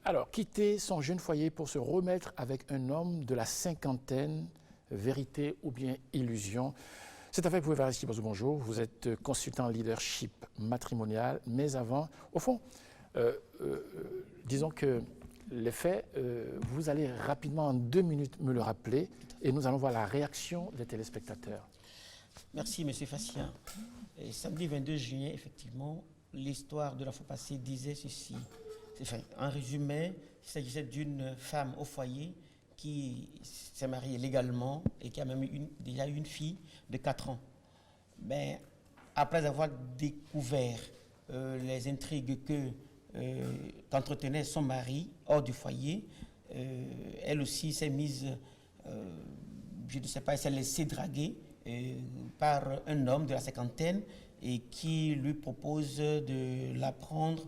Alors, quitter son jeune foyer pour se remettre avec un homme de la cinquantaine, vérité ou bien illusion? C'est affaire que vous pouvez faire ici. Bonjour, vous êtes consultant en leadership matrimonial, mais avant, au fond, disons que les faits, vous allez rapidement en 2 minutes me le rappeler et nous allons voir la réaction des téléspectateurs. Merci, M. Facia. Et samedi 22 juillet, effectivement, l'histoire de la fois passée disait ceci. Enfin, en résumé, il s'agissait d'une femme au foyer qui s'est mariée légalement et qui a même déjà eu une fille de 4 ans. Mais après avoir découvert les intrigues qu'entretenait son mari hors du foyer, elle aussi s'est mise, je ne sais pas, elle s'est laissée draguer par un homme de la cinquantaine et qui lui propose de la prendre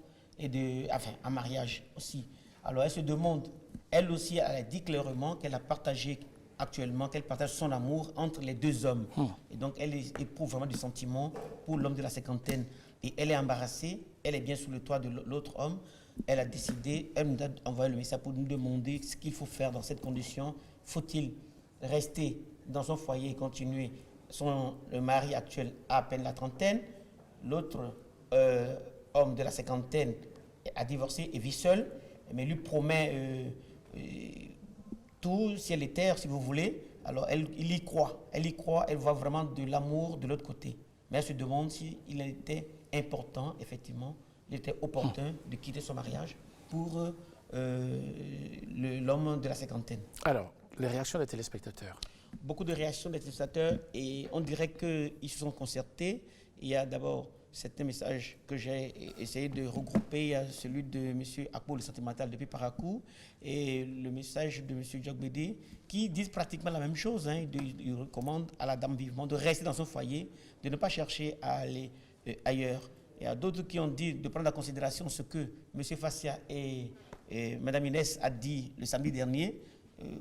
en mariage aussi. Alors elle se demande, elle aussi, elle a dit clairement qu'elle a partagé actuellement, qu'elle partage son amour entre les 2 hommes. Et donc elle éprouve vraiment du sentiment pour l'homme de la cinquantaine. Et elle est embarrassée, elle est bien sous le toit de l'autre homme. Elle a décidé, elle nous a envoyé le message pour nous demander ce qu'il faut faire dans cette condition. Faut-il rester dans son foyer et continuer? Le mari actuel a à peine la trentaine, l'autre homme de la cinquantaine a divorcé et vit seul, mais lui promet tout, ciel et terre, si vous voulez. Alors il y croit, elle voit vraiment de l'amour de l'autre côté. Mais elle se demande s'il était important, effectivement, il était opportun de quitter son mariage pour l'homme de la cinquantaine. Alors, les réactions des téléspectateurs. Beaucoup de réactions des téléspectateurs et on dirait qu'ils se sont concertés. Il y a d'abord certains messages que j'ai essayé de regrouper. Il y a celui de M. Akpo, le sentimental depuis Parakou, et le message de M. Djogbede qui disent pratiquement la même chose. Il recommande à la dame vivement de rester dans son foyer, de ne pas chercher à aller ailleurs. Il y a d'autres qui ont dit de prendre en considération ce que M. Facia et Mme Inès a dit le samedi dernier.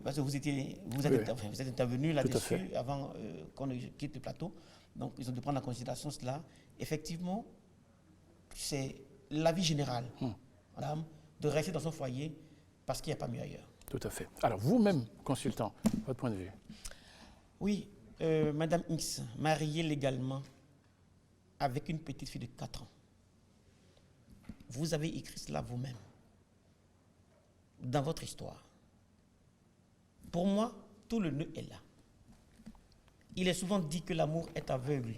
Parce que vous êtes intervenu là-dessus avant qu'on ne quitte le plateau. Donc, ils ont dû prendre en considération cela. Effectivement, c'est l'avis général, madame, de rester dans son foyer parce qu'il n'y a pas mieux ailleurs. Tout à fait. Alors, vous-même, consultant, votre point de vue? Oui, madame X, mariée légalement avec une petite fille de 4 ans. Vous avez écrit cela vous-même dans votre histoire. Pour moi, tout le nœud est là. Il est souvent dit que l'amour est aveugle.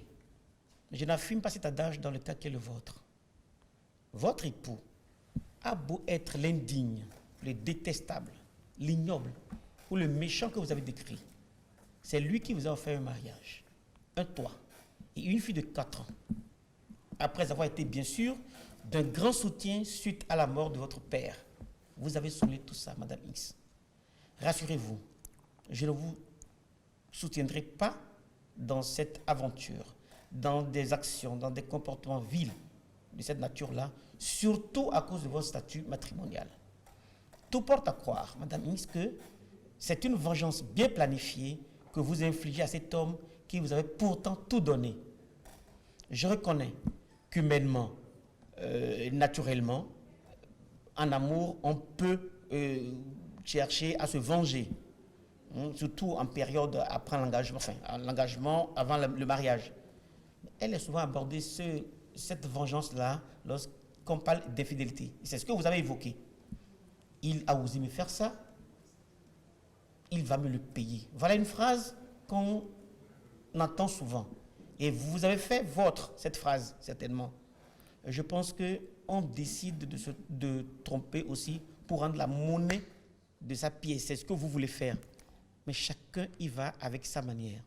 Mais je n'affirme pas cet adage dans le cas qui est le vôtre. Votre époux a beau être l'indigne, le détestable, l'ignoble ou le méchant que vous avez décrit. C'est lui qui vous a offert un mariage, un toit et une fille de 4 ans. Après avoir été, bien sûr, d'un grand soutien suite à la mort de votre père. Vous avez soulevé tout ça, Madame X. Rassurez-vous, je ne vous soutiendrai pas dans cette aventure, dans des actions, dans des comportements vils de cette nature-là, surtout à cause de votre statut matrimonial. Tout porte à croire, Madame X, que c'est une vengeance bien planifiée que vous infligez à cet homme qui vous avait pourtant tout donné. Je reconnais qu'humainement, naturellement, en amour, on peut chercher à se venger, surtout en période après l'engagement, avant le mariage. Elle est souvent abordée cette vengeance-là lorsqu'on parle d'infidélité. C'est ce que vous avez évoqué. Il a osé me faire ça, il va me le payer. Voilà une phrase qu'on entend souvent. Et vous avez fait cette phrase, certainement. Je pense qu'on décide de tromper aussi pour rendre la monnaie de sa pièce. C'est ce que vous voulez faire. Mais chacun y va avec sa manière.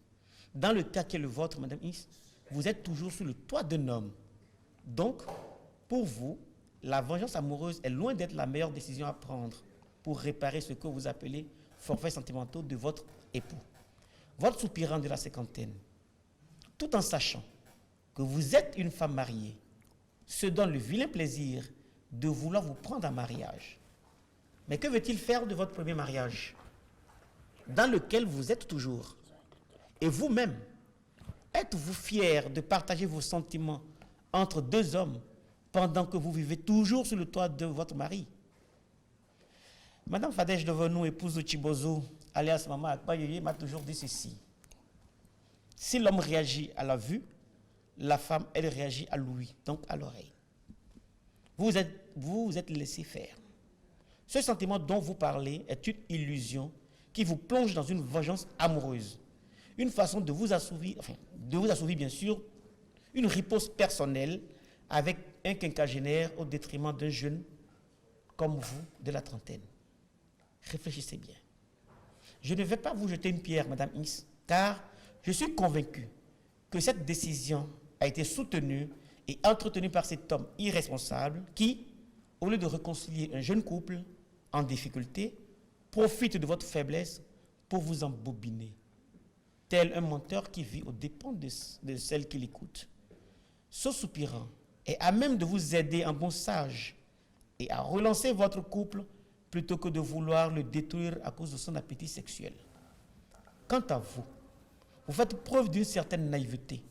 Dans le cas qui est le vôtre, Madame X, vous êtes toujours sous le toit d'un homme. Donc, pour vous, la vengeance amoureuse est loin d'être la meilleure décision à prendre pour réparer ce que vous appelez forfaits sentimentaux de votre époux. Votre soupirant de la cinquantaine, tout en sachant que vous êtes une femme mariée, se donne le vilain plaisir de vouloir vous prendre en mariage. Mais que veut-il faire de votre premier mariage, dans lequel vous êtes toujours? Et vous-même, êtes-vous fier de partager vos sentiments entre 2 hommes pendant que vous vivez toujours sous le toit de votre mari? Madame Fadège Devenou, épouse de Chibozo, alias Maman Akpayoye, m'a toujours dit ceci. Si l'homme réagit à la vue, la femme, elle réagit à l'ouïe, donc à l'oreille. Vous êtes laissé faire. Ce sentiment dont vous parlez est une illusion qui vous plonge dans une vengeance amoureuse. Une façon de vous assouvir, bien sûr, une riposte personnelle avec un quinquagénaire au détriment d'un jeune comme vous de la trentaine. Réfléchissez bien. Je ne vais pas vous jeter une pierre, Madame X, car je suis convaincu que cette décision a été soutenue et entretenue par cet homme irresponsable qui, au lieu de réconcilier un jeune couple en difficulté, profite de votre faiblesse pour vous embobiner, tel un menteur qui vit aux dépens de celle qui l'écoute. Ce soupirant est à même de vous aider en bon sage et à relancer votre couple plutôt que de vouloir le détruire à cause de son appétit sexuel. Quant à vous, vous faites preuve d'une certaine naïveté.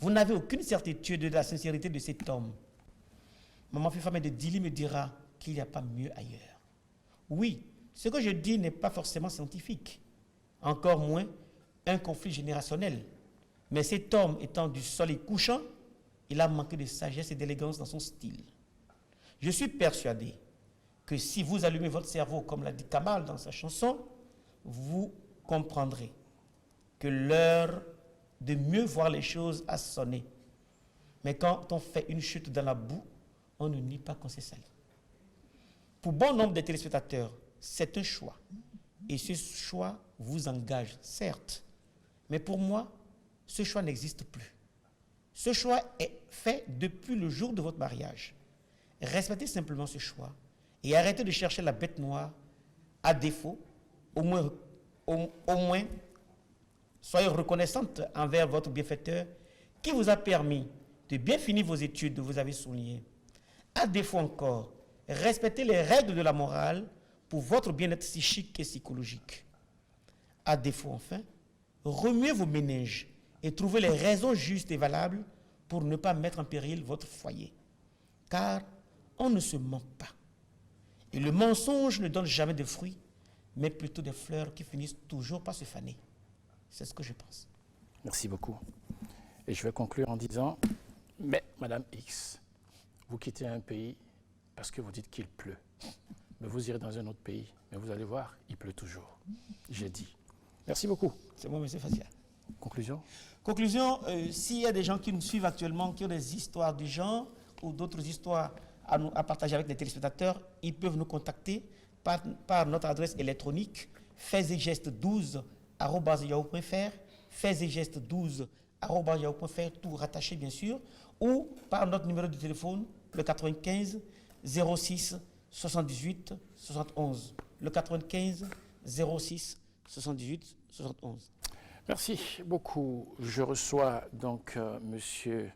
Vous n'avez aucune certitude de la sincérité de cet homme. Maman Fifame de Dili me dira qu'il n'y a pas mieux ailleurs. Oui, ce que je dis n'est pas forcément scientifique, encore moins un conflit générationnel. Mais cet homme étant du soleil couchant, il a manqué de sagesse et d'élégance dans son style. Je suis persuadé que si vous allumez votre cerveau, comme l'a dit Kamal dans sa chanson, vous comprendrez que l'heure de mieux voir les choses a sonné. Mais quand on fait une chute dans la boue, on ne nie pas qu'on s'est sali. Pour bon nombre de téléspectateurs, c'est un choix. Et ce choix vous engage, certes. Mais pour moi, ce choix n'existe plus. Ce choix est fait depuis le jour de votre mariage. Respectez simplement ce choix et arrêtez de chercher la bête noire. À défaut, au moins, soyez reconnaissante envers votre bienfaiteur qui vous a permis de bien finir vos études, vous avez souligné. À défaut encore, respectez les règles de la morale pour votre bien-être psychique et psychologique. À défaut enfin, remuez vos méninges et trouvez les raisons justes et valables pour ne pas mettre en péril votre foyer. Car on ne se ment pas. Et le mensonge ne donne jamais de fruits, mais plutôt des fleurs qui finissent toujours par se faner. C'est ce que je pense. Merci beaucoup. Et je vais conclure en disant, mais Madame X, vous quittez un pays parce que vous dites qu'il pleut. Mais vous irez dans un autre pays, mais vous allez voir, il pleut toujours. J'ai dit. Merci beaucoup. C'est bon, monsieur Fatia. Conclusion? Conclusion, s'il y a des gens qui nous suivent actuellement, qui ont des histoires du genre ou d'autres histoires à partager avec les téléspectateurs, ils peuvent nous contacter par notre adresse électronique faisetgestes12@yahoo.fr, faisetgestes12@yahoo.fr, tout rattaché bien sûr, ou par notre numéro de téléphone, le 95 06 78 71. Le 95 06 78 71. Merci beaucoup. Je reçois donc Monsieur